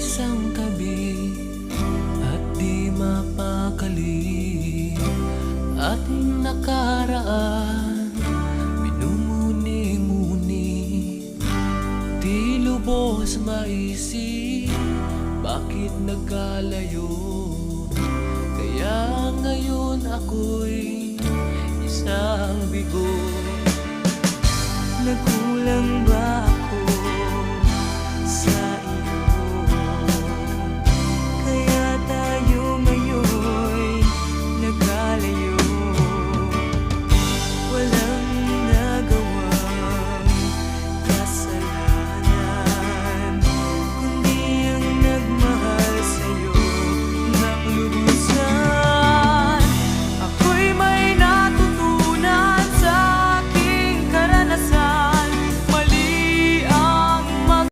isang tabi at di mapakali. Ating nakaraan minumuni-muni, di lubos maisip bakit nagkalayo. Kaya ngayon ako'y isang bigo. Nagkulang ba